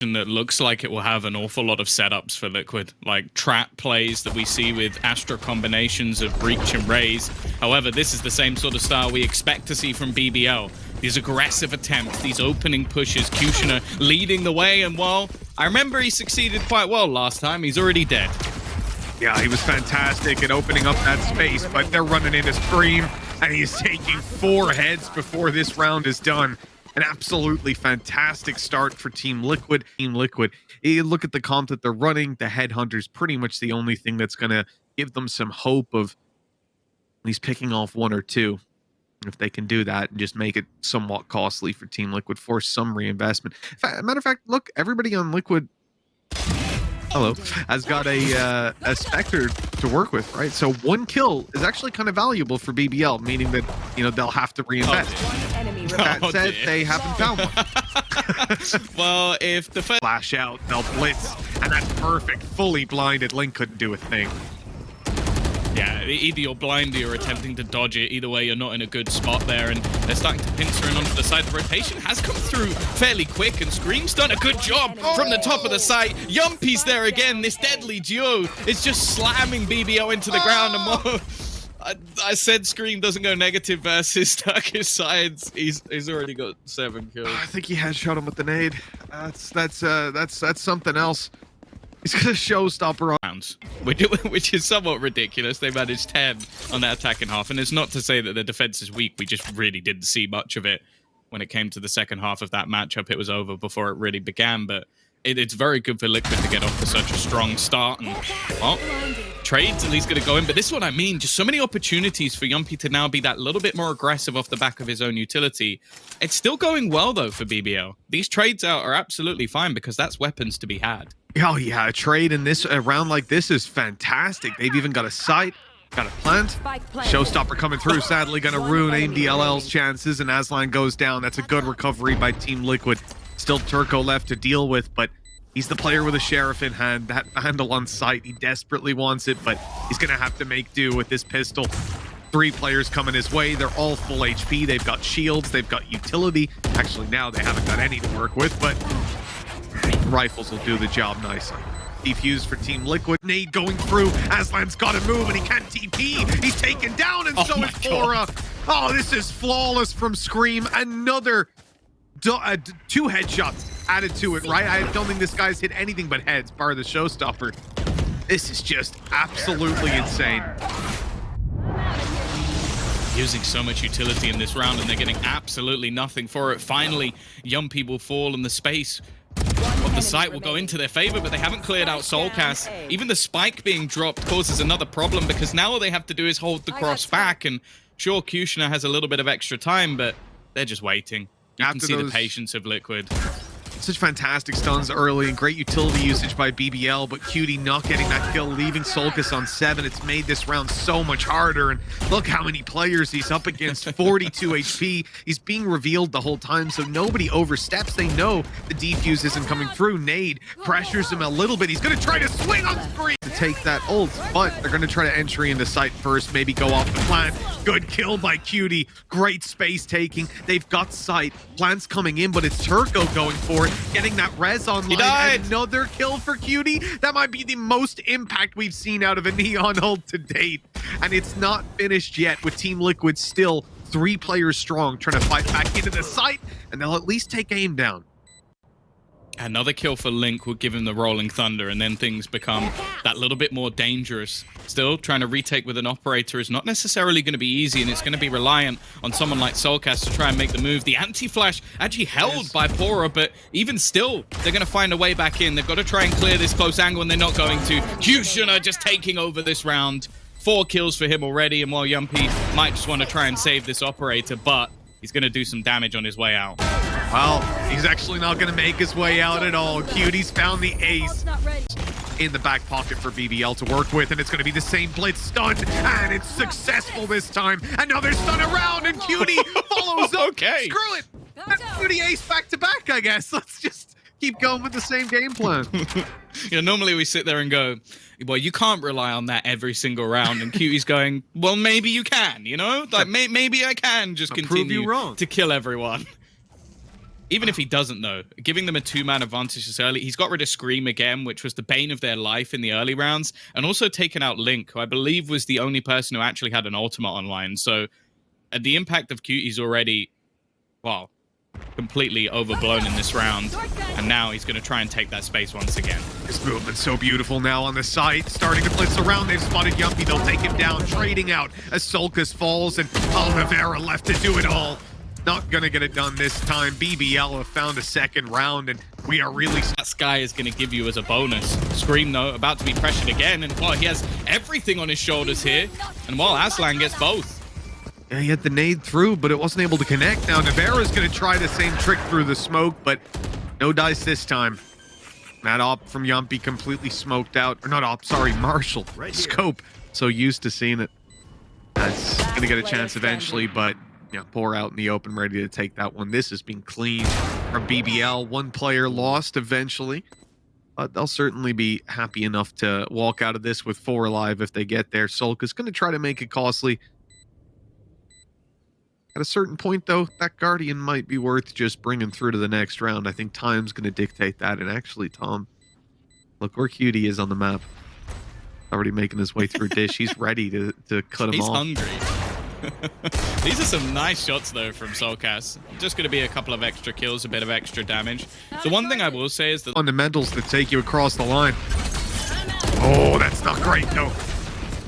that looks like it will have an awful lot of setups for Liquid, like trap plays that we see with Astra combinations of Breach and Raze. However, this is the same sort of style we expect to see from BBL. These aggressive attempts, these opening pushes, Kushner leading the way, and well, I remember he succeeded quite well last time. He's already dead. Yeah, he was fantastic at opening up that space, but they're running into Scream, and he's taking 4 heads before this round is done. An absolutely fantastic start for Team Liquid. Team Liquid, you look at the comp that they're running, the Headhunter's pretty much the only thing that's going to give them some hope of at least picking off 1 or 2. If they can do that and just make it somewhat costly for Team Liquid, force some reinvestment. Matter of fact, look, everybody on Liquid, hello, has got a Spectre to work with, right? So 1 kill is actually kind of valuable for BBL, meaning that, you know, they'll have to reinvest. That said, they haven't found one. Well, if the first flash out, they'll blitz, and that's perfect. Fully blinded, Link couldn't do a thing. Yeah, either you're blind or you're attempting to dodge it. Either way, you're not in a good spot there, and they're starting to pincer in onto the side. The rotation has come through fairly quick, and Scream's done a good job from the top of the site. Yumpy's there again. This deadly duo is just slamming BBL into the ground. And more, I said Scream doesn't go negative versus Turkish sides. He's already got 7 kills. I think he headshot him with the nade. That's something else. He's got a showstopper on rounds, which is somewhat ridiculous. They managed 10 on that attacking half, and it's not to say that the defense is weak. We just really didn't see much of it when it came to the second half of that matchup. It was over before it really began, but it's very good for Liquid to get off to such a strong start. And well, trades at least going to go in, but this is what I mean. Just so many opportunities for Yumpy to now be that little bit more aggressive off the back of his own utility. It's still going well though for BBL. These trades out are absolutely fine because that's weapons to be had. Oh yeah, a trade in this a round like this is fantastic. They've even got a sight, got a plant. Showstopper coming through, sadly going to ruin AMDLL's chances, and Aslan goes down. That's a good recovery by Team Liquid. Still Turco left to deal with, but he's the player with a Sheriff in hand. That handle on sight, he desperately wants it, but he's going to have to make do with this pistol. 3 players coming his way. They're all full HP. They've got shields. They've got utility. Actually, now they haven't got any to work with, but rifles will do the job nicely. Defuse for Team Liquid. Nade going through. Aslan's got to move, and he can't TP. He's taken down, and so is Flora. Oh, this is flawless from Scream. Another 2 headshots added to it, right? I don't think this guy's hit anything but heads, bar the showstopper. This is just absolutely insane. Using so much utility in this round, and they're getting absolutely nothing for it. Finally, Yumpy will fall, and the space of the site will go into their favor, but they haven't cleared out Soulcast. Even the spike being dropped causes another problem, because now all they have to do is hold the cross back, and sure, Kushner has a little bit of extra time, but they're just waiting. You can see the patience of Liquid. Such fantastic stuns early and great utility usage by BBL, but Cutie not getting that kill, leaving Solkis on 7. It's made this round so much harder, and look how many players he's up against. 42 HP. He's being revealed the whole time, so nobody oversteps. They know the defuse isn't coming through. Nade pressures him a little bit. He's going to try to swing on Scream to take that ult, but they're going to try to entry into sight first, maybe go off the plant. Good kill by Cutie. Great space taking. They've got sight. Plant's coming in, but it's Turco going for it. Getting that res online. Another kill for Cutie. That might be the most impact we've seen out of a Neon ult to date. And it's not finished yet, with Team Liquid still 3 players strong, trying to fight back into the site, and they'll at least take aim down. Another kill for Link will give him the Rolling Thunder, and then things become that little bit more dangerous. Still, trying to retake with an operator is not necessarily going to be easy, and it's going to be reliant on someone like Soulcast to try and make the move. The anti-flash actually held by Pora, but even still, they're going to find a way back in. They've got to try and clear this close angle, and they're not going to. Kushner just taking over this round. 4 kills for him already, and while Yumpy might just want to try and save this operator, but he's going to do some damage on his way out. Well, he's actually not going to make his way out at all. Cutie's found the ace in the back pocket for BBL to work with, and it's going to be the same blitz stun, and it's successful this time. Another stun around, and Cutie follows up. Okay. Screw it. Cutie ace back to back, I guess. Let's just keep going with the same game plan. You know, normally we sit there and go, well, you can't rely on that every single round. And Cutie's going, well, maybe you can, you know? Like, maybe I can just continue to kill everyone. Even if he doesn't, though, giving them a 2-man advantage this early, he's got rid of Scream again, which was the bane of their life in the early rounds, and also taken out Link, who I believe was the only person who actually had an ultimate online. So the impact of Cutie's already, well, completely overblown in this round, and now he's going to try and take that space once again. This movement's so beautiful now on the site, starting to blitz around. They've spotted Yumpy. They'll take him down, trading out as Sulcus falls, and Oliveira left to do it all. Not gonna get it done this time. BBL have found a second round, and we are really... That Sky is going to give you as a bonus. Scream, though, about to be pressured again, and well, he has everything on his shoulders here, and while Aslan gets both. Yeah, he had the nade through, but it wasn't able to connect. Now Navarra's gonna try the same trick through the smoke, but no dice this time. That op from Yumpy completely smoked out. Or not op, sorry, Marshall. Scope. So used to seeing it. That's gonna get a chance eventually, but yeah, pour out in the open, ready to take that one. This has been clean from BBL. One player lost eventually, but they'll certainly be happy enough to walk out of this with 4 alive if they get there. Sulca's going to try to make it costly. At a certain point, though, that Guardian might be worth just bringing through to the next round. I think time's going to dictate that. And actually, Tom, look where Cutie is on the map. Already making his way through Dish. He's ready to cut him off. He's hungry. These are some nice shots, though, from Solcas. Just going to be a couple of extra kills, a bit of extra damage. So one thing I will say is that fundamentals that take you across the line. Oh, that's not great, though.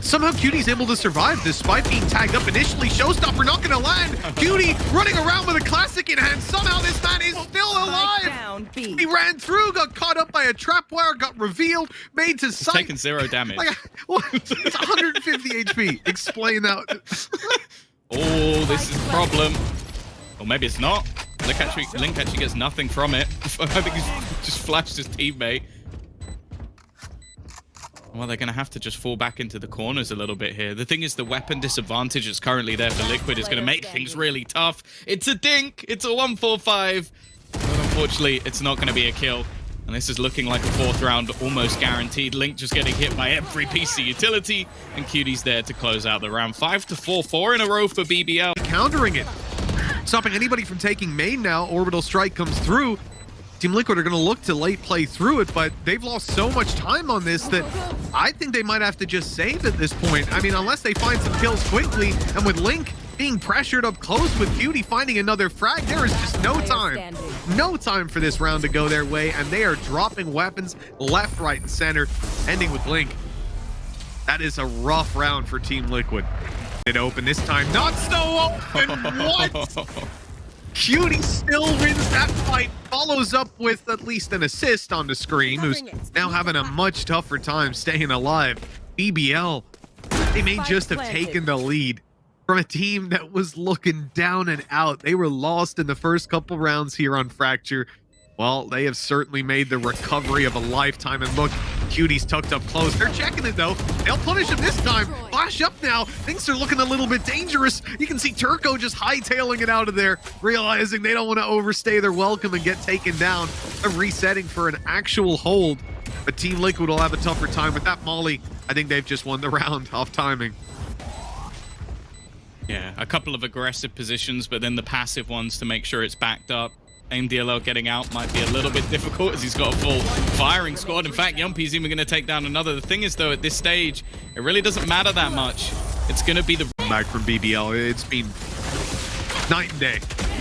Somehow Cutie's able to survive despite being tagged up initially. Showstopper not going to land. Cutie running around with a classic in hand. Somehow this man is still alive. He ran through, got caught up by a trap wire, got revealed, made to sight. Taking 0 damage. Like, what? It's 150 HP. Explain that. Oh, this is a problem. Or maybe it's not. Link actually gets nothing from it. I think he's just flashed his teammate. Well, they're going to have to just fall back into the corners a little bit here. The thing is, the weapon disadvantage that's currently there for Liquid is going to make things really tough. It's a dink. It's a 1-4-5. But unfortunately, it's not going to be a kill. And this is looking like a 4th round, almost guaranteed. Link just getting hit by every piece of utility. And Cutie's there to close out the round. 5-4 in a row for BBL. Countering it. Stopping anybody from taking main now. Orbital Strike comes through. Team Liquid are going to look to late play through it, but they've lost so much time on this that I think they might have to just save at this point. I mean, unless they find some kills quickly, and with Link being pressured up close with Cutie finding another frag, there is just no time. No time for this round to go their way, and they are dropping weapons left, right, and center, ending with Link. That is a rough round for Team Liquid. It open this time, not so open. What? Cutie still wins that fight, follows up with at least an assist on the Scream, who's now having a much tougher time staying alive. BBL, they may just have taken the lead from a team that was looking down and out. They were lost in the first couple rounds here on Fracture. Well, they have certainly made the recovery of a lifetime, and look, Cutie's tucked up close. They're checking it, though. They'll punish him this time. Flash up now. Things are looking a little bit dangerous. You can see Turco just hightailing it out of there, realizing they don't want to overstay their welcome and get taken down. They're resetting for an actual hold, but Team Liquid will have a tougher time with that molly. I think they've just won the round off timing. Yeah, a couple of aggressive positions, but then the passive ones to make sure it's backed up. AimDLL getting out might be a little bit difficult as he's got a full firing squad. In fact, Yumpy's even going to take down another. The thing is, though, at this stage, it really doesn't matter that much. It's going to be the... Back from BBL. It's been night and day,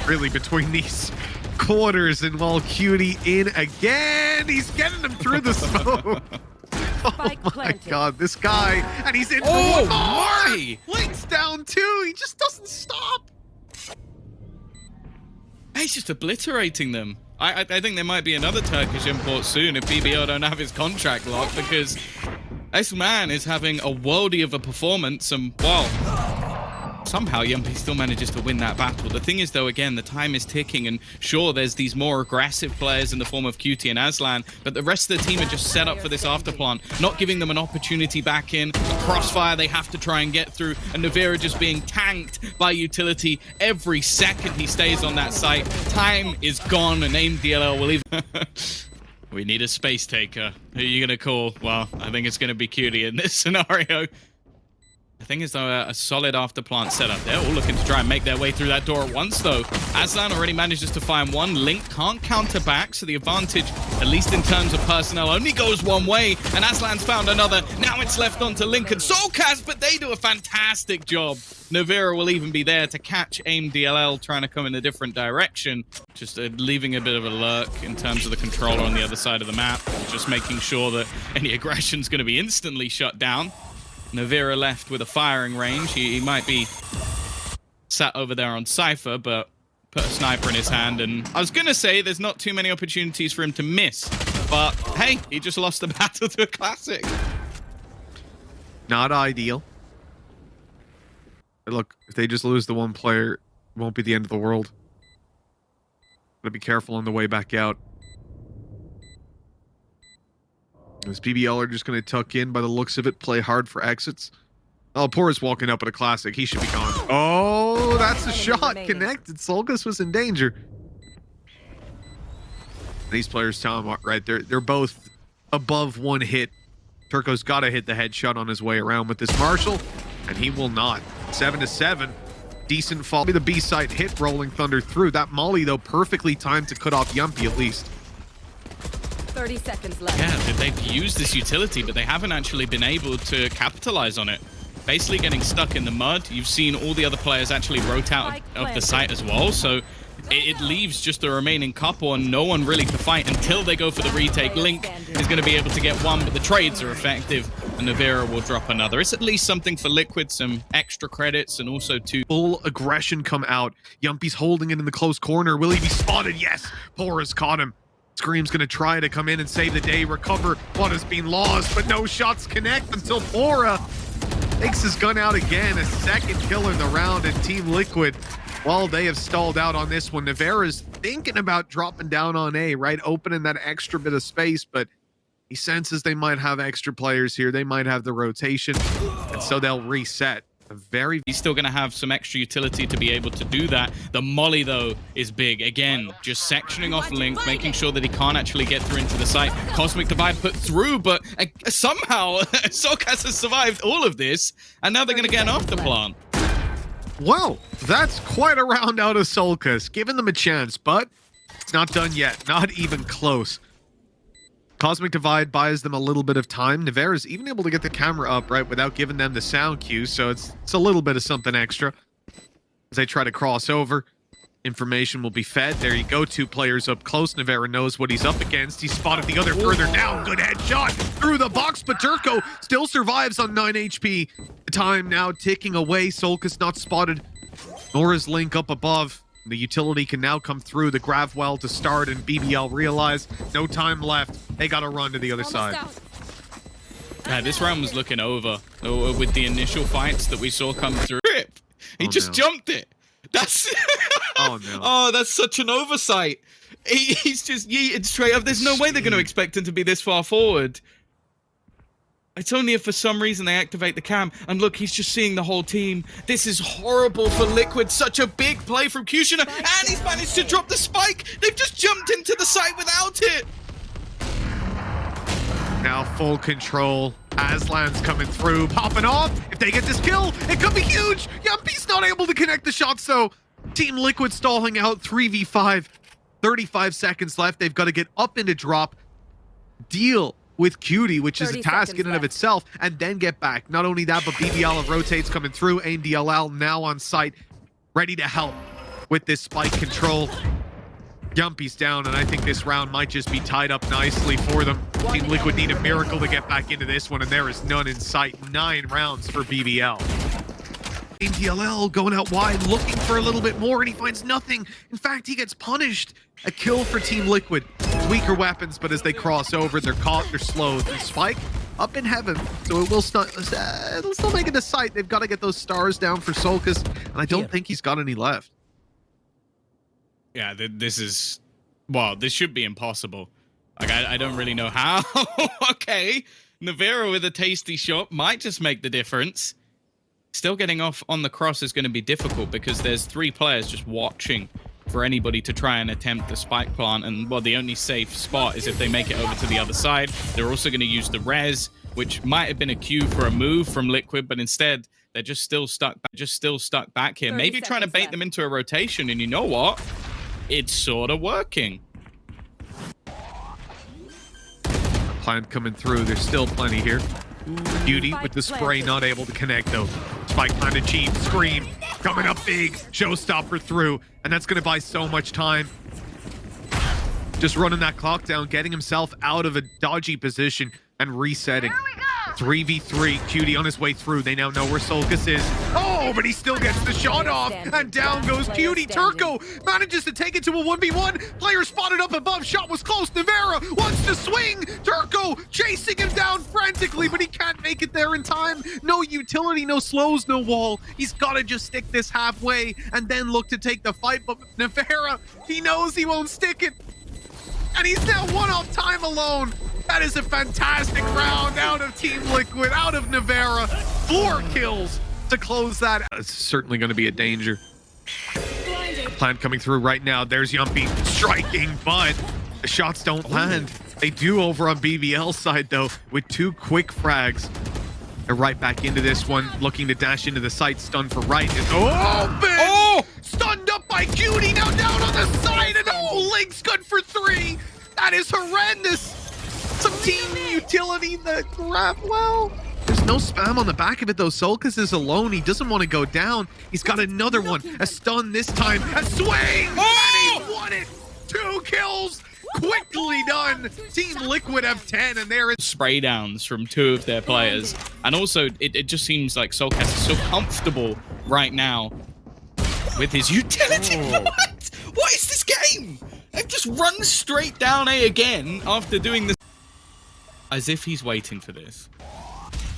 really, between these quarters. And while Cutie in again, he's getting them through the smoke. Oh my God, this guy. And he's in. Oh my! Link's down too. He just doesn't stop. He's just obliterating them. I think there might be another Turkish import soon if BBL don't have his contract locked, because this man is having a worldie of a performance, and wow, somehow Yumpy still manages to win that battle. The thing is, though, again, the time is ticking, and sure, there's these more aggressive players in the form of Cutie and Aslan, but the rest of the team are just set up for this afterplant, not giving them an opportunity back in. A crossfire they have to try and get through, and Navira just being tanked by utility every second he stays on that site. Time is gone, and AimDLL will even... We need a space taker. Who are you going to call? Well, I think it's going to be Cutie in this scenario. thing is, though, a solid after plant setup. They're all looking to try and make their way through that door at once, though. Aslan already manages to find one. Link can't counter back, so the advantage, at least in terms of personnel, only goes one way. And Aslan's found another. Now it's left onto Link and Soulcast, but they do a fantastic job. Navira will even be there to catch AIM DLL trying to come in a different direction. Just leaving a bit of a lurk in terms of the controller on the other side of the map. Just making sure that any aggression's going to be instantly shut down. Navira left with a firing range. He might be sat over there on Cypher, but put a sniper in his hand. And I was going to say there's not too many opportunities for him to miss. But hey, he just lost the battle to a classic. Not ideal. But look, if they just lose the one player, it won't be the end of the world. Gotta be careful on the way back out. This BBL are just going to tuck in by the looks of it, play hard for exits. Oh, Pora's walking up at a classic. He should be gone. Oh, that's a shot connected. Solgus was in danger. These players tell him, right, they're both above one hit. Turco's got to hit the headshot on his way around with this Marshall, and he will not. 7-7. Decent fall. The B side hit Rolling Thunder through. That molly, though, perfectly timed to cut off Yumpy at least. 30 seconds left. Yeah, they've used this utility, but they haven't actually been able to capitalize on it. Basically getting stuck in the mud. You've seen all the other players actually rotate out of the site as well, so it leaves just the remaining couple and no one really to fight until they go for the retake. Link is going to be able to get one, but the trades are effective, and Navira will drop another. It's at least something for Liquid, some extra credits, and also two. Full aggression come out. Yumpy's holding it in the close corner. Will he be spotted? Yes. Pora's caught him. Scream's going to try to come in and save the day, recover what has been lost, but no shots connect until Pora takes his gun out again. A second kill in the round, and Team Liquid, well, they have stalled out on this one. Navera's thinking about dropping down on A, right? Opening that extra bit of space, but he senses they might have extra players here. They might have the rotation, and so they'll reset. He's still going to have some extra utility to be able to do that. The molly, though, is big. Again, just sectioning off Link, making sure that he can't actually get through into the site. Cosmic Divide put through, but somehow Soulcast has survived all of this, and now they're going to get an after plant. Well, that's quite a round out of Soulcast, giving them a chance, but it's not done yet. Not even close. Cosmic Divide buys them a little bit of time. Navera's even able to get the camera up, right, without giving them the sound cue, so it's a little bit of something extra. As they try to cross over, information will be fed. There you go, two players up close. Navera knows what he's up against. He spotted the other further down. Good headshot through the box, but Turco still survives on 9 HP. The time now ticking away. Soulcast not spotted, nor is Link up above. The utility can now come through. The grav well to start, and BBL realize no time left. They got to run to the other side. Yeah, this round was looking over with the initial fights that we saw come through. He just jumped it. That's oh no. Oh, that's such an oversight. He's just yeeted straight up. There's no way they're going to expect him to be this far forward. It's only if for some reason they activate the cam. And look, he's just seeing the whole team. This is horrible for Liquid. Such a big play from Kushina. And he's managed to drop the spike. They've just jumped into the site without it. Now full control. Aslan's coming through, popping off. If they get this kill, it could be huge. Yumpy's not able to connect the shots, though. Team Liquid stalling out 3v5. 35 seconds left. They've got to get up into drop. Deal with Cutie, which is a task in and of itself, and then get back. Not only that, but BBL rotates coming through. AIM DLL now on site, ready to help with this spike control. Yumpy's down, and I think this round might just be tied up nicely for them. Team Liquid need a miracle to get back into this one, and there is none in sight. 9 rounds for BBL. AIM DLL going out wide, looking for a little bit more, and he finds nothing. In fact, he gets punished. A kill for Team Liquid. Weaker weapons, but as they cross over, they're caught, they're slowed. And Spike up in heaven, so it'll still make it to sight. They've got to get those stars down for Soulcast, and I don't think he's got any left. Yeah, this is, well, this should be impossible. Like, I don't really know how. Okay, Navera with a tasty shot might just make the difference. Still getting off on the cross is going to be difficult because there's 3 players just watching for anybody to try and attempt the spike plant, and well, the only safe spot is if they make it over to the other side. They're also going to use the res, which might have been a cue for a move from Liquid, but instead They're just still stuck back here. 30 Maybe trying to seconds bait left. them into a rotation, and you know what? It's sort of working. Plant coming through. There's still plenty here. Beauty with the spray, not able to connect though. Spike planted cheap. Scream coming up big. Showstopper through, and that's gonna buy so much time. Just running that clock down, getting himself out of a dodgy position and resetting. 3v3, Cutie on his way through. They now know where Solkis is. Oh, but he still gets the shot off, and down goes Cutie. Turco manages to take it to a 1v1. Player spotted up above. Shot was close. Navera wants to swing. Turco chasing him down frantically, but he can't make it there in time. No utility, no slows, no wall. He's got to just stick this halfway and then look to take the fight. But Navera, he knows he won't stick it. And he's now one off time alone. That is a fantastic round out of Team Liquid, out of Navera. 4 kills to close that. It's certainly going to be a danger. Plant coming through right now. There's Yumpy striking, but the shots don't land. They do over on BBL side, though, with 2 quick frags. They're right back into this one, looking to dash into the site. Stun for right. Oh! Stunned up by Cutie, now down on the side, and Link's good for 3. That is horrendous. Some team utility that grab well. There's no spam on the back of it though. Solkis is alone. He doesn't want to go down. He's got another one. A stun this time. A swing! And he won it! 2 kills! Quickly done. Team Liquid have 10 and they're in Spray downs from 2 of their players. And also, it just seems like Solkis is so comfortable right now with his utility. What is this game? They've just run straight down A again after doing this. As if he's waiting for this.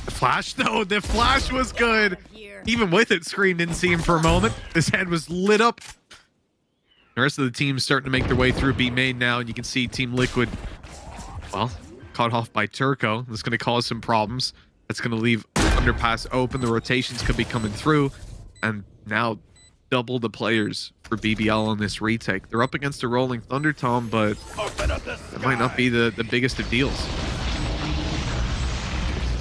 the flash though. The flash was good. Even with it, Scream didn't see him for a moment. His head was lit up. The rest of the team's starting to make their way through B main now, and you can see Team Liquid, well, caught off by Turco. That's going to cause some problems. That's going to leave underpass open. The rotations could be coming through, and now double the players for BBL on this retake. They're up against a Rolling Thunder, Tom, but it might not be the biggest of deals.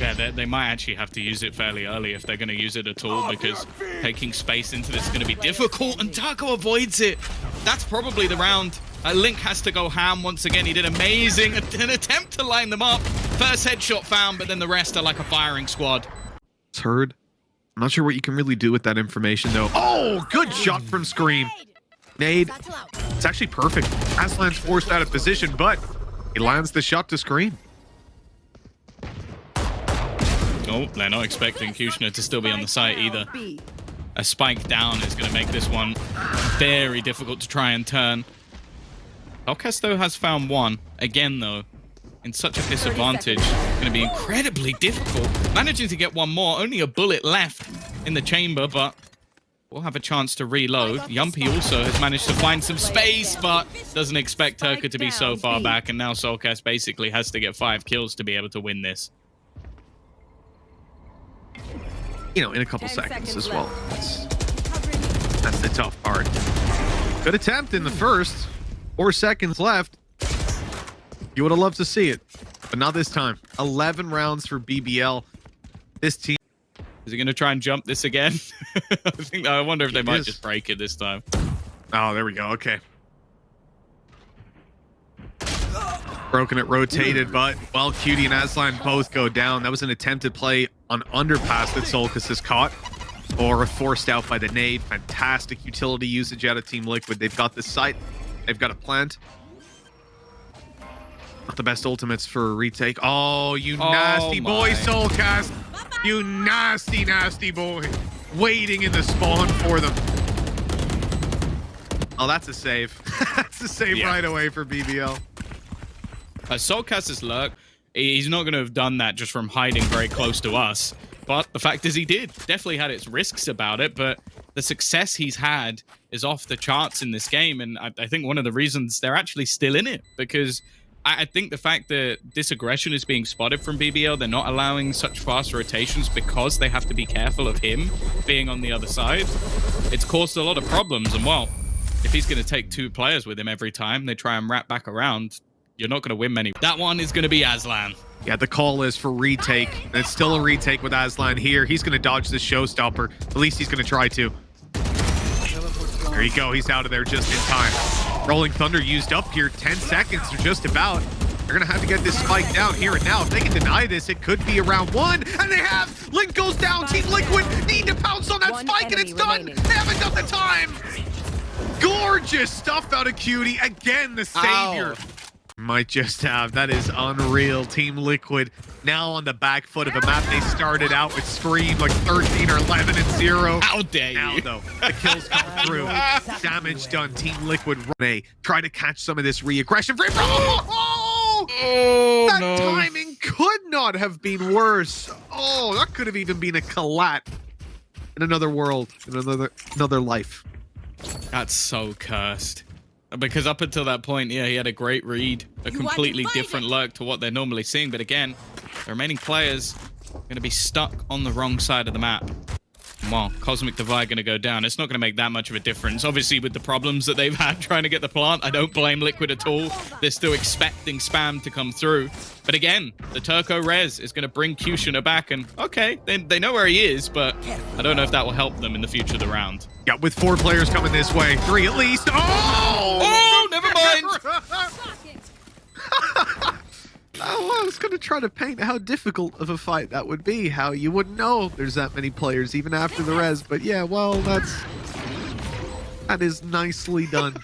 Yeah, they might actually have to use it fairly early if they're going to use it at all, because taking space into this is going to be difficult, and Turco avoids it. That's probably the round. Link has to go ham once again. He did amazing. An attempt to line them up. First headshot found, but then the rest are like a firing squad. It's heard. I'm not sure what you can really do with that information, though. Oh, good shot from Scream. Nade. It's actually perfect. Aslan's forced out of position, but he lands the shot to Scream. Oh, they're not expecting Kushner to still be on the site either. A spike down is going to make this one very difficult to try and turn. Alcas, though, has found one. Again, though, in such a disadvantage. Going to be incredibly difficult. Managing to get one more. Only a bullet left in the chamber, but we'll have a chance to reload. Yumpy also has managed to find some space, but doesn't expect Turco to be so far back. And now Solkis basically has to get 5 kills to be able to win this. You know, in a couple seconds as well. That's the tough part. Good attempt in the first. 4 seconds left. You would have loved to see it, but not this time. 11 rounds for BBL. This team. Is he going to try and jump this again? I wonder if they might just break it this time. Oh, there we go. Okay. Broken it, rotated, but well, Cutie and Aslan both go down. That was an attempted play on underpass that Solkis has caught, or forced out by the nade. Fantastic utility usage out of Team Liquid. They've got the site. They've got a plant. Not the best ultimates for a retake. Oh, you nasty boy, Solkis. You nasty, nasty boy. Waiting in the spawn for them. Oh, that's a save. That's a save right away for BBL. Solkis' lurk, he's not going to have done that just from hiding very close to us. But the fact is he did. Definitely had its risks about it, but the success he's had is off the charts in this game. And I think one of the reasons they're actually still in it, because I think the fact that this aggression is being spotted from BBL, they're not allowing such fast rotations because they have to be careful of him being on the other side. It's caused a lot of problems. And well, if he's going to take 2 players with him every time they try and wrap back around, you're not going to win many. That one is going to be Aslan. Yeah, the call is for retake. And it's still a retake with Aslan here. He's going to dodge this showstopper. At least he's going to try to. There you go. He's out of there just in time. Rolling Thunder used up here. 10 seconds or just about. They're going to have to get this spike down here and now. If they can deny this, it could be around one. And they have. Link goes down. Team Liquid need to pounce on that spike and it's done. They haven't got the time. Gorgeous stuff out of Cutie. Again, the savior. Ow. Might just have. That is unreal. Team Liquid now on the back foot of a map they started out with Scream like 13 or 11 and 0. How dare Now, you? though, the kills come through. Damage done. Team Liquid run. Try to catch some of this re-aggression. Oh, that no. timing could not have been worse. Oh, that could have even been a collat in another world, in another life. That's so cursed. Because up until that point, yeah, he had a great read, a completely different lurk to what they're normally seeing. But again, the remaining players are going to be stuck on the wrong side of the map. Well, Cosmic Divide going to go down. It's not going to make that much of a difference. Obviously, with the problems that they've had trying to get the plant, I don't blame Liquid at all. They're still expecting spam to come through. But again, the Turco Res is going to bring Kushner back. And okay, they know where he is, but I don't know if that will help them in the future of the round. Yeah, with 4 players coming this way. 3 at least. Oh, never mind. I was going to try to paint how difficult of a fight that would be, how you wouldn't know there's that many players even after the res, but yeah, well, that is nicely done.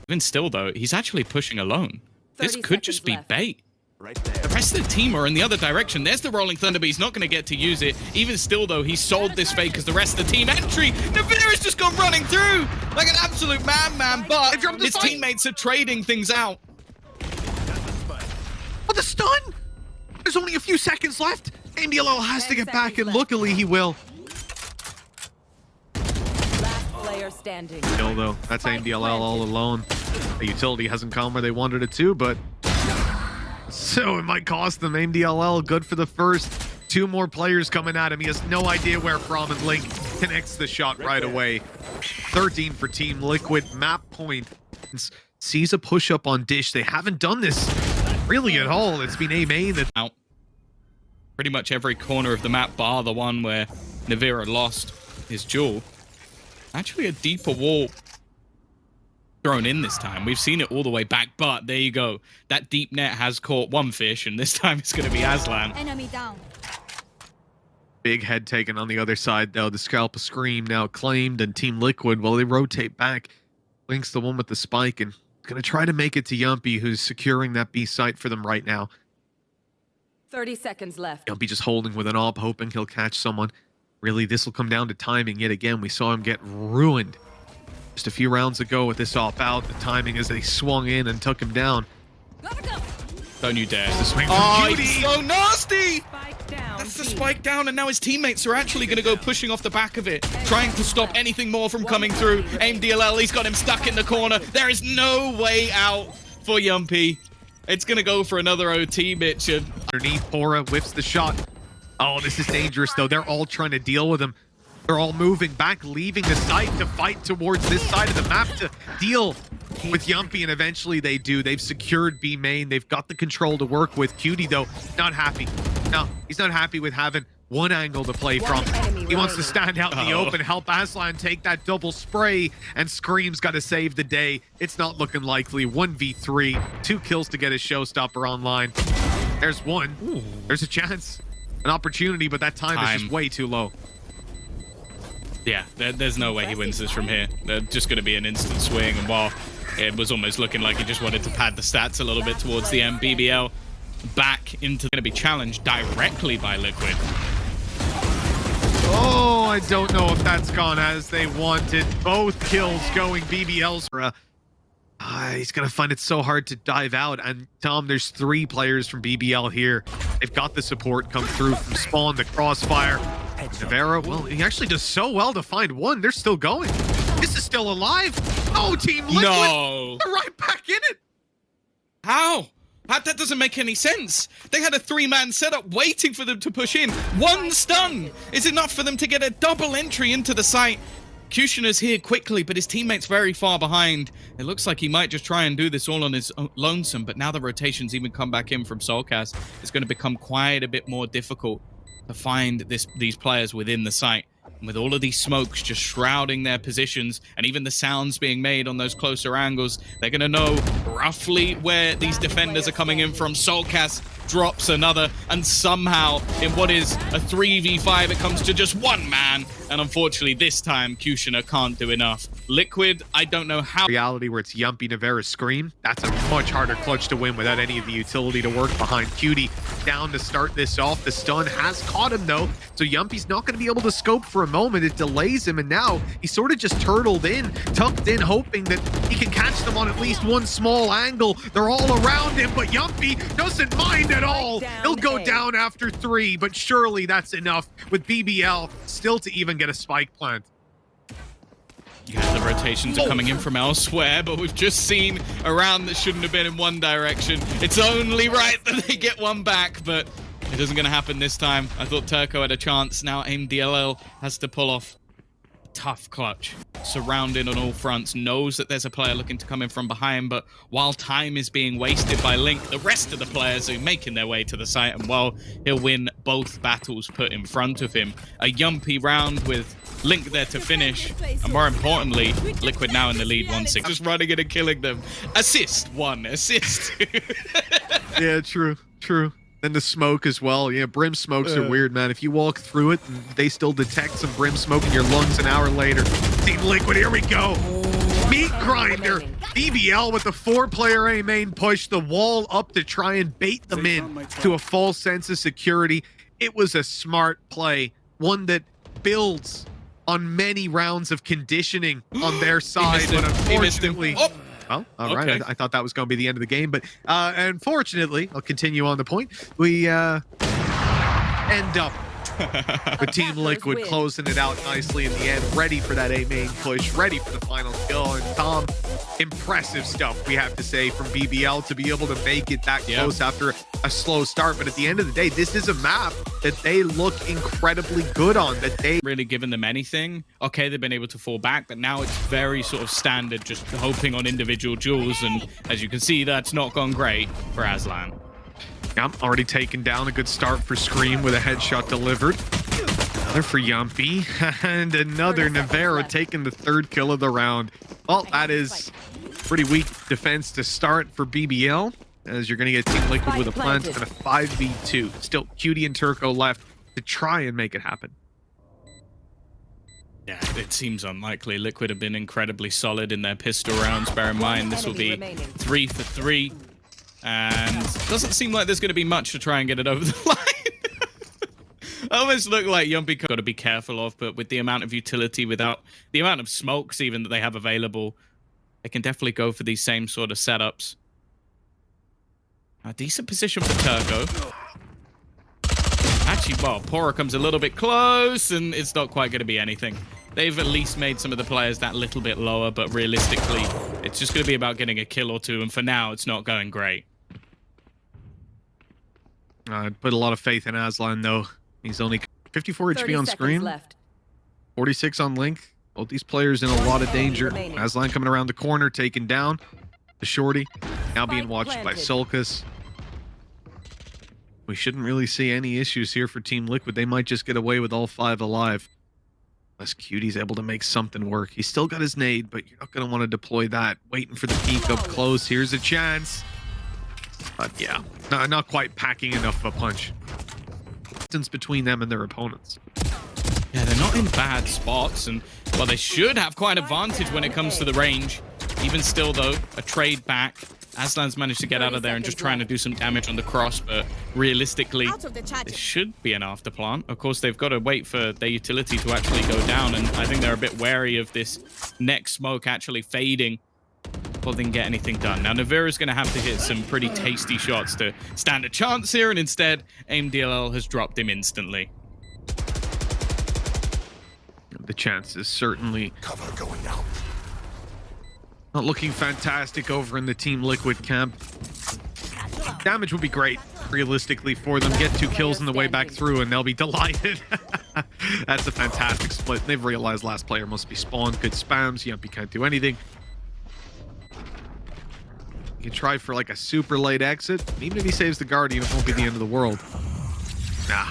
Even still, though, he's actually pushing alone. This could just be bait. Right there. The rest of the team are in the other direction. There's the Rolling Thunder, but he's not going to get to use it. Even still, though, he sold this fake because the rest of the team entry. Navira's just gone running through like an absolute madman, but his teammates are trading things out. Oh, the stun! There's only a few seconds left. MDLL has to get back, and luckily he will. Last player standing. Still, though, that's MDLL all alone. The utility hasn't come where they wanted it to, but so it might cost them. MDLL good for the first. 2 more players coming at him. He has no idea where from, and Link connects the shot right away. 13 for Team Liquid. Map point. Sees a push-up on Dish. They haven't done this really at all. It's been EMEA that Out. Pretty much every corner of the map, bar the one where Navira lost his jewel. Actually, a deeper wall thrown in this time. We've seen it all the way back, but there you go. That deep net has caught one fish, and this time it's going to be Aslan. Enemy down. big head taken on the other side, though. The scalp of Scream now claimed, and Team Liquid, well, they rotate back. Link's the one with the spike, and going to try to make it to Yumpy, who's securing that B site for them right now. 30 seconds left. Yumpy just holding with an AWP, hoping he'll catch someone. Really, this will come down to timing yet again. We saw him get ruined just a few rounds ago with this AWP out. The timing as they swung in and took him down. Gotta go. Don't you dare. The swing from Oh, Cutie. he's so nasty! Spike down. That's the spike down, and now his teammates are actually going to go pushing off the back of it, trying to stop anything more from coming through. Aim DLL, he's got him stuck in the corner. There is no way out for Yumpy. It's going to go for another OT, Mitchell. Underneath, Pora whiffs the shot. Oh, this is dangerous, though. They're all trying to deal with him. They're all moving back, leaving the site to fight towards this side of the map to deal with Yumpy, and eventually they do. They've secured B main. They've got the control to work with. Cutie, though, not happy. No, he's not happy with having one angle to play from. He wants to stand out in the open, help Aslan take that double spray, and Scream's got to save the day. It's not looking likely. 1v3, 2 kills to get his showstopper online. There's one. Ooh. There's a chance, an opportunity, but that time is just way too low. Yeah, there's no way he wins this from here. They're just going to be an instant swing, and while it was almost looking like he just wanted to pad the stats a little bit towards the end, BBL back into going to be challenged directly by Liquid. Oh, I don't know if that's gone as they wanted. Both kills going BBL's. He's going to find it so hard to dive out. And Tom, there's 3 players from BBL here. They've got the support come through from Spawn, the crossfire. Navarro, well, he actually does so well to find one. They're still going. This is still alive. Oh, Team Liquid. No. They're right back in it. How? That doesn't make any sense. They had a 3-man setup waiting for them to push in. One stun is enough for them to get a double entry into the site. Kushina's here quickly, but his teammate's very far behind. It looks like he might just try and do this all on his own lonesome, but now the rotations even come back in from Soulcast. It's going to become quite a bit more difficult to find these players within the site. And with all of these smokes just shrouding their positions and even the sounds being made on those closer angles, they're going to know roughly where these defenders are coming in from. Soulcast drops another, and somehow in what is a 3v5, it comes to just one man. And unfortunately, this time, Kushina can't do enough. Liquid, I don't know how. Reality where it's Yumpy, Navera, Scream. That's a much harder clutch to win without any of the utility to work behind. Cutie down to start this off. The stun has caught him though, so Yumpy's not going to be able to scope for a moment. It delays him, and now he's sort of just turtled in, tucked in, hoping that he can catch them on at least one small angle. They're all around him, but Yumpy doesn't mind at all. He'll go down after 3, but surely that's enough with BBL still to even get a spike plant. Yeah, the rotations are coming in from elsewhere, but we've just seen a round that shouldn't have been in one direction. It's only right that they get one back, but it isn't going to happen this time. I thought Turco had a chance. Now AIM-DLL has to pull off a tough clutch. Surrounded on all fronts, knows that there's a player looking to come in from behind, but while time is being wasted by Link, the rest of the players are making their way to the site, and while he'll win both battles put in front of him, a Yumpy round with Link there to finish, and more importantly, Liquid now in the lead 1-6, just running in and killing them. Assist, 1 assist. Yeah, true. Then the smoke as well. Yeah, brim smokes are weird, man. If you walk through it, they still detect some brim smoke in your lungs an hour later. Team Liquid, here we go. Meat grinder. BBL with the 4-player A main push, the wall up to try and bait them in to a false sense of security. It was a smart play, one that builds on many rounds of conditioning on their side, but unfortunately... Oh, all right. Okay. I thought that was going to be the end of the game, but unfortunately, I'll continue on the point. We end up with Team Liquid closing it out nicely in the end, ready for that A main push, ready for the final kill. And Tom, impressive stuff, we have to say, from BBL to be able to make it that close after a slow start. But at the end of the day, this is a map that they look incredibly good on, that they really given them anything. Okay, they've been able to fall back, but now it's very sort of standard, just hoping on individual duels. And as you can see, that's not gone great for Aslan. Yep, already taken down. A good start for Scream with a headshot delivered. Another for Yumpy. And another Navera taking the 3rd kill of the round. Well, that is pretty weak defense to start for BBL, as you're going to get Team Liquid with a plant and a 5v2. Still Cutie and Turco left to try and make it happen. Yeah, it seems unlikely. Liquid have been incredibly solid in their pistol rounds. Bear in mind, this will be 3 for 3. And doesn't seem like there's going to be much to try and get it over the line. Almost look like Yumpy got to be careful of, but with the amount of utility, without the amount of smokes even that they have available, they can definitely go for these same sort of setups. A decent position for Turco. Actually, well, Pora comes a little bit close, and it's not quite going to be anything. They've at least made some of the players that little bit lower, but realistically, it's just going to be about getting a kill or two, and for now, it's not going great. I'd put a lot of faith in Aslan, though. He's only 54 HP on Scream, 46 on Link. Both these players in a lot of danger. Aslan coming around the corner, taken down. The shorty now being watched by Sulcus. We shouldn't really see any issues here for Team Liquid. They might just get away with all 5 alive. Unless Cutie's able to make something work. He's still got his nade, but you're not going to want to deploy that. Waiting for the peek up close. Here's a chance. But yeah, not quite packing enough of a punch. Distance between them and their opponents. Yeah, they're not in bad spots, and well, they should have quite an advantage when it comes to the range. Even still, though, a trade back. Aslan's managed to get out of there and just trying to do some damage on the cross, but realistically, it should be an afterplant. Of course, they've got to wait for their utility to actually go down, and I think they're a bit wary of this next smoke actually fading before they can get anything done. Now, Navira's going to have to hit some pretty tasty shots to stand a chance here, and instead, AIM-DLL has dropped him instantly. The chances certainly cover going out. Not looking fantastic over in the Team Liquid camp. Damage would be great, realistically, for them. Get 2 kills on the way back through, and they'll be delighted. That's a fantastic split. They've realized last player must be spawned. Good spams. Yumpy can't do anything. You can try for like a super late exit. Even if he saves the Guardian, it won't be the end of the world. Nah.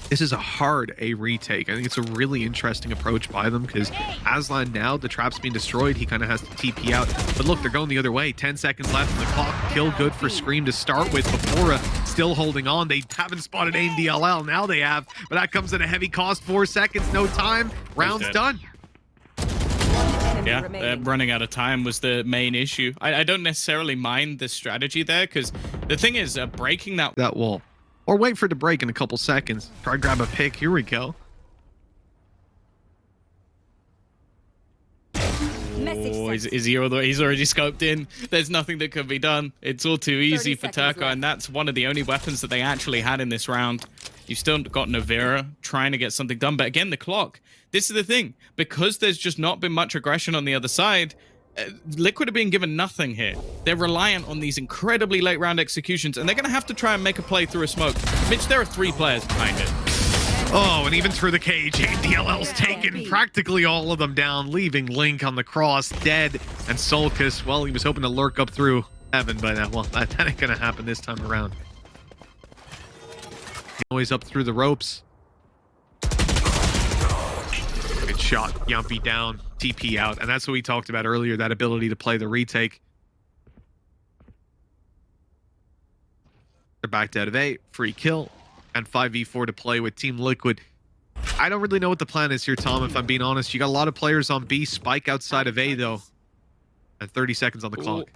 This is a hard A retake. I think it's a really interesting approach by them because Aslan now, the trap's being destroyed. He kind of has to TP out. But look, they're going the other way. 10 seconds left on the clock. Kill good for Scream to start with. Befora still holding on. They haven't spotted aim DLL. Now they have. But that comes at a heavy cost. 4 seconds, no time. Round's done. Yeah, running out of time was the main issue. I don't necessarily mind the strategy there because the thing is breaking that wall. Or wait for it to break in a couple seconds. Try to grab a pick. Here we go. Oh, he's already scoped in. There's nothing that can be done. It's all too easy for Turco, and that's one of the only weapons that they actually had in this round. You've still got Navera trying to get something done, but again, the clock. This is the thing. Because there's just not been much aggression on the other side, Liquid are being given nothing here. They're reliant on these incredibly late round executions, and they're going to have to try and make a play through a smoke. Mitch, there are 3 players behind it. Oh, and even through the cage, DLL's taken practically all of them down, leaving Link on the cross dead. And Sulcus, well, he was hoping to lurk up through heaven, but well, that ain't going to happen this time around. Always up through the ropes. Good shot. Yumpy down. TP out. And that's what we talked about earlier, that ability to play the retake. They're backed out of A. Free kill. And 5v4 to play with Team Liquid. I don't really know what the plan is here, Tom, if I'm being honest. You got a lot of players on B. Spike outside of A, though. And 30 seconds on the clock.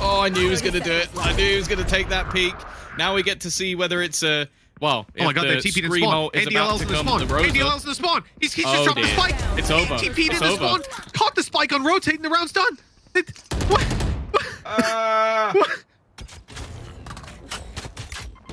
Oh, I knew he was going to do it. I knew he was going to take that peek. Now we get to see whether it's a... Well, oh my god, they're TP'd in spawn. ADLL's in the spawn. ADLL's in the spawn. He's just dropped the spike. It's over. TP'd in the spawn. Caught the spike on rotating. The round's done. What?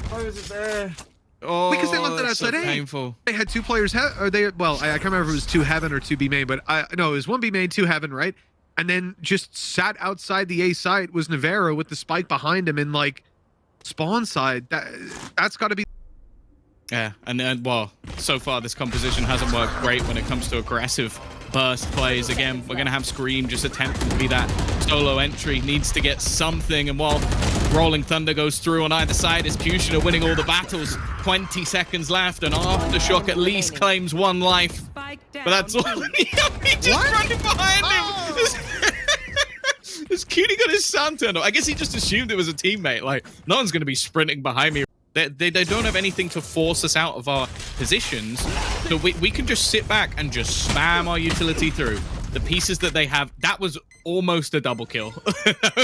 Why was it there? Oh, because they left it outside so A. Painful. They had 2 players. Well, I can't remember if it was 2 Heaven or 2 B main, but no, it was 1 B main, 2 Heaven, right? And then just sat outside the A site was Navarro with the spike behind him in like spawn side. That's got to be. Yeah, and then, well, so far this composition hasn't worked great when it comes to aggressive burst plays. Again, we're going to have Scream just attempting to be that solo entry. Needs to get something, and while Rolling Thunder goes through on either side, as Fusion are winning all the battles. 20 seconds left, and Aftershock at least claims 1 life. But that's all. He just running behind him. This cutie got his sound turned off. I guess he just assumed it was a teammate. Like, no one's going to be sprinting behind me. They don't have anything to force us out of our positions, so we can just sit back and just spam our utility through. The pieces that they have, that was almost a double kill.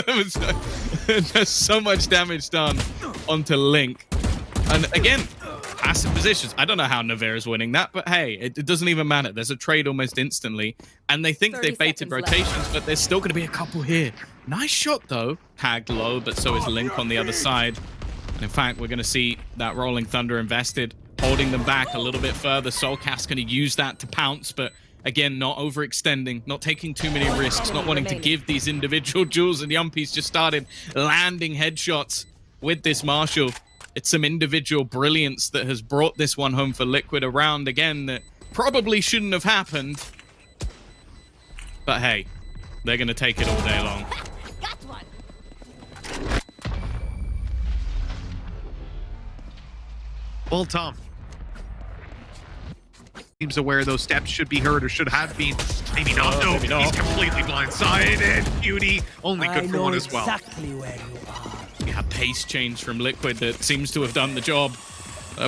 There's so much damage done onto Link. And again, passive positions. I don't know how Navera's winning that, but hey, it doesn't even matter. There's a trade almost instantly, and they think they baited rotations, but there's still going to be a couple here. Nice shot, though. Tagged low, but so is Link on the other side. And in fact, we're going to see that Rolling Thunder invested, holding them back a little bit further. Soulcast going to use that to pounce, but again, not overextending, not taking too many risks, not wanting to give these individual jewels, and Yumpy's just started landing headshots with this Marshall. It's some individual brilliance that has brought this one home for Liquid, around again that probably shouldn't have happened. But hey, they're going to take it all day long. Well, Tom. Seems aware those steps should be heard or should have been. Maybe not. No, maybe not. He's completely blindsided. Beauty, only good for one as well. Exactly where you are. Yeah, pace change from Liquid that seems to have done the job.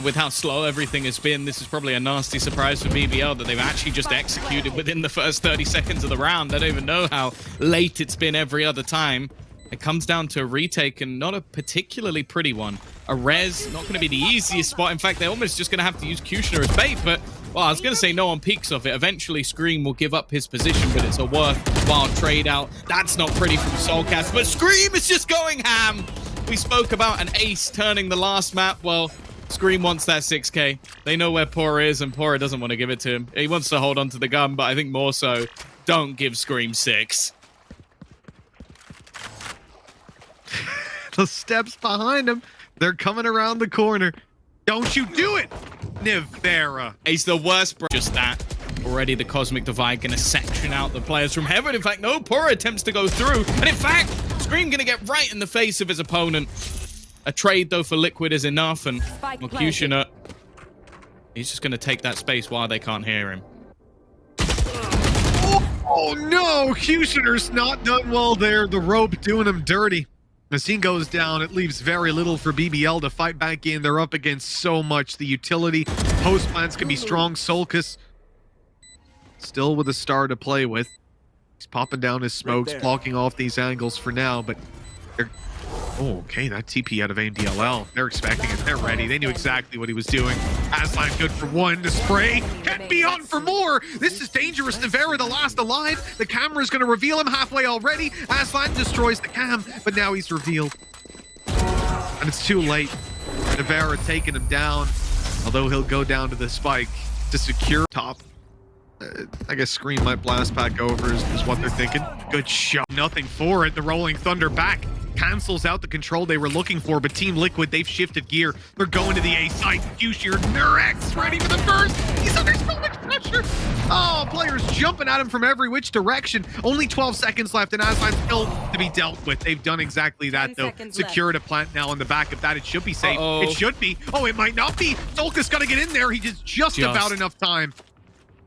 With how slow everything has been, this is probably a nasty surprise for BBL that they've actually just executed within the first 30 seconds of the round. I don't even know how late it's been every other time. It comes down to a retake, and not a particularly pretty one. A res, not going to be the easiest spot. In fact, they're almost just going to have to use Kushner as bait, but, well, I was going to say no one peeks off it. Eventually, Scream will give up his position, but it's a worthwhile trade out. That's not pretty from Soulcast, but Scream is just going ham. We spoke about an ace turning the last map. Well, Scream wants that 6K. They know where Pora is, and Pora doesn't want to give it to him. He wants to hold on to the gun, but I think more so, don't give Scream 6. The steps behind him, they're coming around the corner. Don't you do it, Nivera. He's the worst, bro. Just that. Already the Cosmic Divide going to section out the players from heaven. In fact, no, Pora attempts to go through. And in fact, Scream going to get right in the face of his opponent. A trade, though, for Liquid is enough. And Kushner, he's just going to take that space while they can't hear him. Oh no, Kushner's not done well there. The rope doing him dirty. The scene goes down. It leaves very little for BBL to fight back in. They're up against so much. The utility, post plants can be strong. Solkis still with a star to play with. He's popping down his smokes, blocking off these angles for now, but they're... Oh, okay, that TP out of AMDLL. They're expecting it. They're ready. They knew exactly what he was doing. Aslan good for one to spray. Can't be on for more. This is dangerous. Nivera, the last alive. The camera's going to reveal him halfway already. Aslan destroys the cam, but now he's revealed. And it's too late. Nivera taking him down, although he'll go down to the spike to secure top. I guess Scream might blast back over is what they're thinking. Good shot. Nothing for it. The Rolling Thunder back. Cancels out the control they were looking for, but Team Liquid, they've shifted gear. They're going to the A site. Fuchsia, Nurex ready for the burst. He's under so much pressure. Oh, players jumping at him from every which direction. Only 12 seconds left, and Aslan's still to be dealt with. They've done exactly that, though. Secured a plant now on the back of that. It should be safe. It should be. Oh, it might not be. Solkis got to get in there. He just about enough time.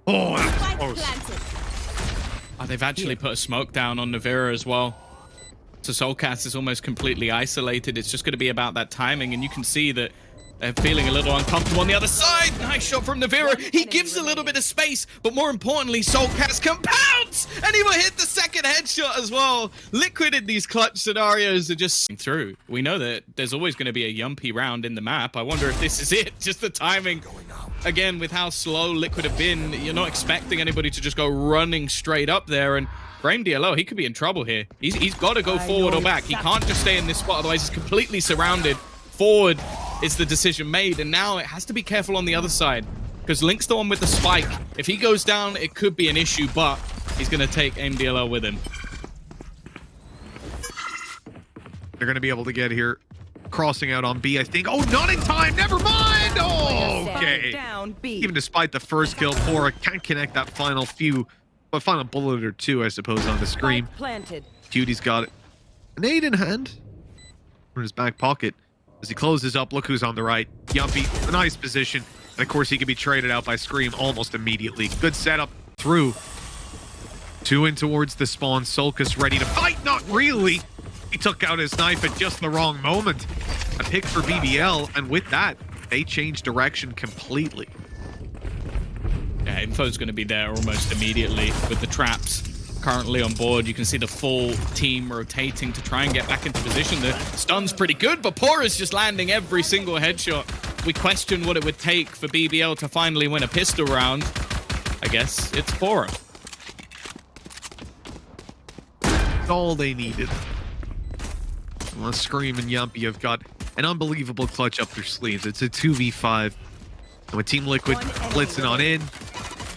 Oh, that was close. Oh, they've actually put a smoke down on Nivera as well. So Soulcast is almost completely isolated. It's just going to be about that timing, and you can see that they're feeling a little uncomfortable on the other side. Nice shot from Nivera. He gives a little bit of space, but more importantly, Soulcast compounds, and he will hit the second headshot as well. Liquid in these clutch scenarios are just through. We know that there's always going to be a yumpy round in the map. I wonder if this is it. Just the timing. Again, with how slow Liquid have been, you're not expecting anybody to just go running straight up there, and Frame DLO, he could be in trouble here. He's got to go forward or back. He can't just stay in this spot, otherwise he's completely surrounded. Forward is the decision made, and now it has to be careful on the other side, because Link's the one with the spike. If he goes down, it could be an issue, but he's going to take AimDLL with him. They're going to be able to get here. Crossing out on B, I think. Oh, not in time. Never mind. Oh, okay. Even despite the first kill, Pora can't connect that final final bullet or two, I suppose, on the Scream. Cuty's got it. An nade in hand. In his back pocket. As he closes up, look who's on the right. Yumpy, a nice position. And of course, he can be traded out by Scream almost immediately. Good setup through. Two in towards the spawn. Solkis ready to fight. Not really. He took out his knife at just the wrong moment. A pick for BBL, and with that, they changed direction completely. Yeah, info's going to be there almost immediately with the traps currently on board. You can see the full team rotating to try and get back into position. The stun's pretty good, but Pora's just landing every single headshot. We question what it would take for BBL to finally win a pistol round. I guess it's Pora. That's all they needed. Well, Scream and Yumpy have got an unbelievable clutch up their sleeves. It's a 2v5. And with Team Liquid blitzing on in,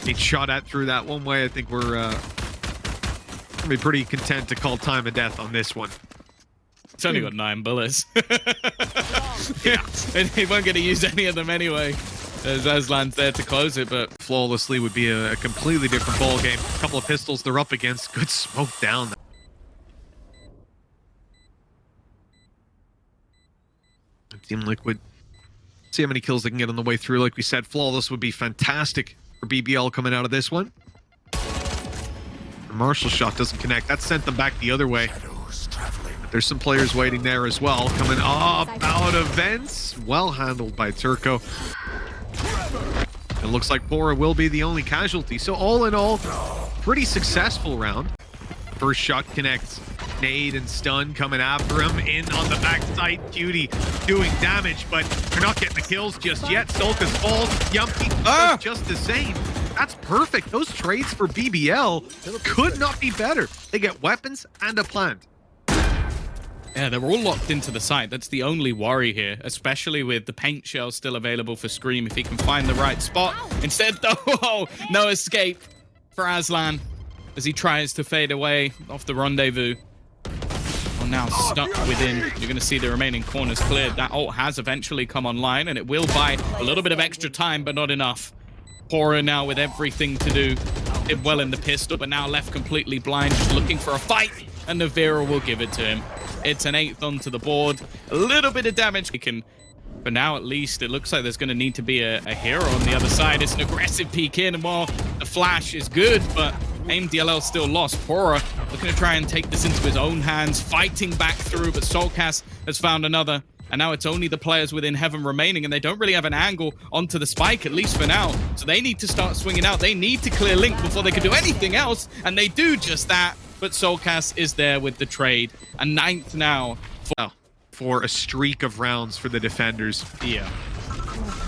being shot at through that one way, I think we're gonna be pretty content to call time of death on this one. It's only got 9 bullets. Yeah. And he won't get to use any of them anyway, as Aslan's there to close it, but flawlessly would be a completely different ball game. A couple of pistols they're up against. Good smoke down. Team Liquid, see how many kills they can get on the way through. Like we said, flawless would be fantastic for BBL coming out of this one. The Marshall shot doesn't connect. That sent them back the other way. But there's some players waiting there as well. Coming up out of vents. Well handled by Turco. It looks like Pora will be the only casualty. So all in all, pretty successful round. First shot connects. Nade and stun coming after him. In on the backside. Cutie doing damage, but they're not getting the kills just yet. Solkis falls. Yumpy does just the same. That's perfect. Those trades for BBL could not be better. They get weapons and a plant. Yeah, they're all locked into the site. That's the only worry here, especially with the paint shell still available for Scream if he can find the right spot. Instead, though, no escape for Aslan as he tries to fade away off the rendezvous. On now stuck within. You're going to see the remaining corners cleared. That ult has eventually come online, and it will buy a little bit of extra time, but not enough. Pora now with everything to do. Did well in the pistol, but now left completely blind, just looking for a fight, and Navira will give it to him. It's an 8th onto the board. A little bit of damage. He can, for now at least, it looks like there's going to need to be a hero on the other side. It's an aggressive peek in, and while the flash is good, but AIM-DLL still lost. Pora looking to try and take this into his own hands, fighting back through, but Soulcast has found another. And now it's only the players within Heaven remaining, and they don't really have an angle onto the spike, at least for now. So they need to start swinging out. They need to clear Link before they can do anything else, and they do just that. But Soulcast is there with the trade. A 9th now for a streak of rounds for the defenders. Yeah.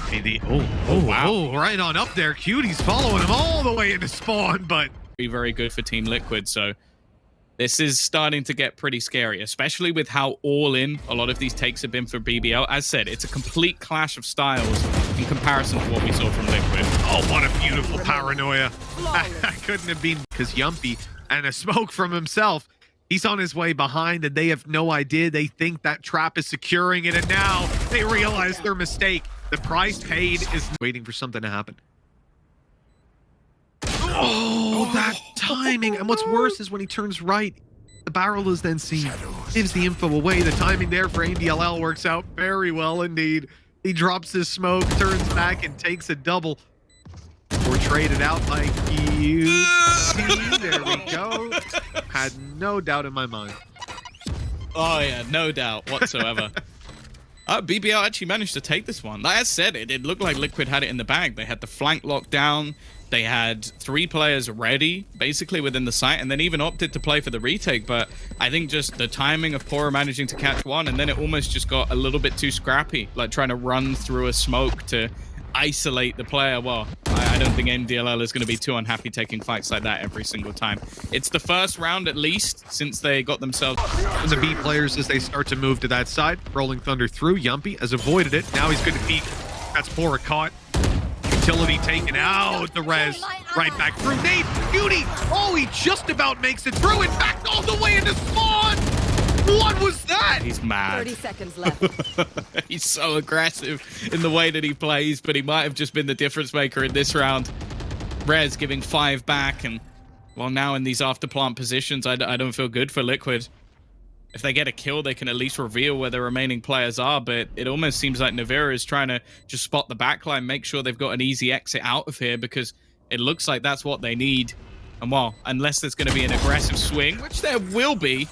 Hey, wow. Right on up there. Cutie's following him all the way into spawn, but Very, very good for Team Liquid. So this is starting to get pretty scary, especially with how all-in a lot of these takes have been for BBL. As said, it's a complete clash of styles in comparison to what we saw from Liquid. oh, what a beautiful paranoia. That couldn't have been because Yumpy and a smoke from himself. He's on his way behind, and they have no idea. They think that trap is securing it, and now they realize their mistake. The price paid is waiting for something to happen. Oh, that timing. And what's worse is when he turns right, the barrel is then seen. Gives the info away. The timing there for AIM-DLL works out very well indeed. He drops his smoke, turns back, and takes a double. Or traded out by Cutie. There we go. Had no doubt in my mind. Oh, yeah, no doubt whatsoever. BBL actually managed to take this one. Like I said, it looked like Liquid had it in the bag. They had the flank locked down. They had 3 players ready, basically, within the site, and then even opted to play for the retake. But I think just the timing of Pora managing to catch one, and then it almost just got a little bit too scrappy, like trying to run through a smoke to isolate the player. Well, I don't think AIM-DLL is going to be too unhappy taking fights like that every single time. It's the first round, at least, since they got themselves... And the B players, as they start to move to that side, Rolling Thunder through. Yumpy has avoided it. Now he's going to peek. That's Pora caught. Utility taken out. The res right back through. Nate, Cutie. Oh, he just about makes it through. In fact, all the way into spawn. What was that? He's mad. 30 seconds left. He's so aggressive in the way that he plays, but he might have just been the difference maker in this round. Rez giving 5 back, and well, now in these after plant positions, I don't feel good for Liquid. If they get a kill, they can at least reveal where the remaining players are, but it almost seems like Navira is trying to just spot the backline, make sure they've got an easy exit out of here, because it looks like that's what they need. And well, unless there's going to be an aggressive swing, which there will be,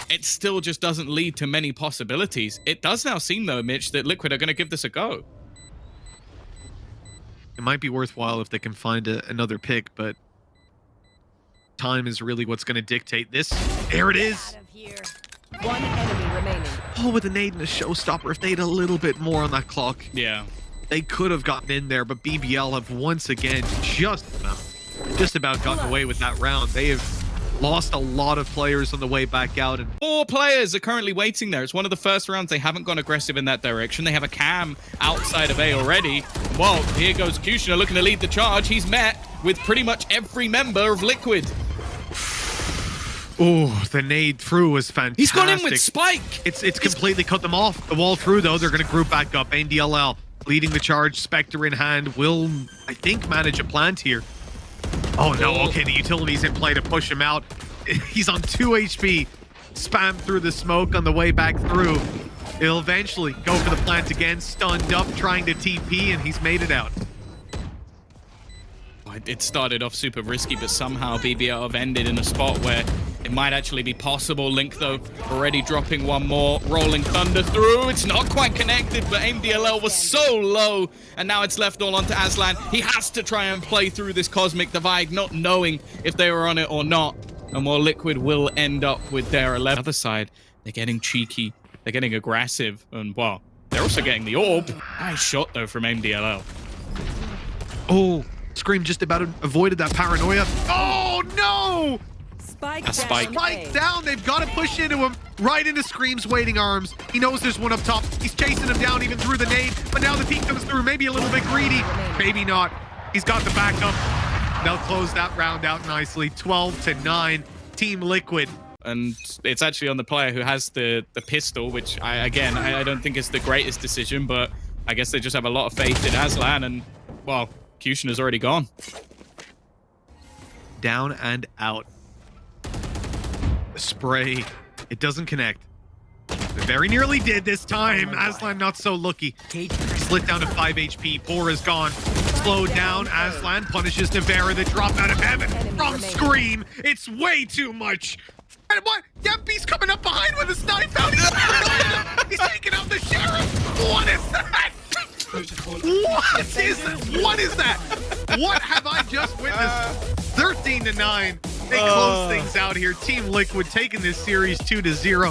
it still just doesn't lead to many possibilities. It does now seem, though, Mitch, that Liquid are going to give this a go. It might be worthwhile if they can find another pick, but time is really what's going to dictate this. There it is. One enemy remaining. Oh, with a nade and a showstopper, if they had a little bit more on that clock, Yeah. they could have gotten in there, but BBL have once again just about gotten away with that round. They have lost a lot of players on the way back out. And 4 players are currently waiting there. It's one of the first rounds they haven't gone aggressive in that direction. They have a cam outside of A already. Well, here goes Kushner looking to lead the charge. He's met with pretty much every member of Liquid. oh, the nade through was fantastic. He's gone in with Spike. It's completely cut them off. The wall through, though, they're going to group back up. AIM-DLL leading the charge, Spectre in hand, will, I think, manage a plant here. Oh, no. Okay, the utility's in play to push him out. He's on 2 HP. Spam through the smoke on the way back through. He'll eventually go for the plant again, stunned up, trying to TP, and he's made it out. It started off super risky, but somehow BBL have ended in a spot where it might actually be possible. Link, though, already dropping one more. Rolling Thunder through. It's not quite connected, but AIM-DLL was so low, and now it's left all onto Aslan. He has to try and play through this Cosmic Divide, not knowing if they were on it or not. And while Liquid will end up with their 11th. Other side, they're getting cheeky. They're getting aggressive. And, well, they're also getting the orb. Nice shot, though, from AIM-DLL. Oh, Scream just about avoided that paranoia. Oh, no! Spike A spike. down. Spike down. They've got to push into him. Right into Scream's waiting arms. He knows there's one up top. He's chasing him down even through the nade. But now the peek comes through. Maybe a little bit greedy. Maybe not. He's got the backup. They'll close that round out nicely. 12-9. Team Liquid and it's actually on the player who has the pistol, which I don't think is the greatest decision, but I guess they just have a lot of faith in Aslan, and well, Kushner's already gone. Down and out. The spray. It doesn't connect. It very nearly did this time. Aslan not so lucky. Split down to 5 HP. Poor is gone. Slowed down. Aslan punishes Nevera. The drop out of heaven from Scream. It's way too much. And what? Yempi's coming up behind with a knife out. He's taking out the sheriff. What is that? What is that? What have I just witnessed? 13-9. They close things out here. Team Liquid taking this series 2-0.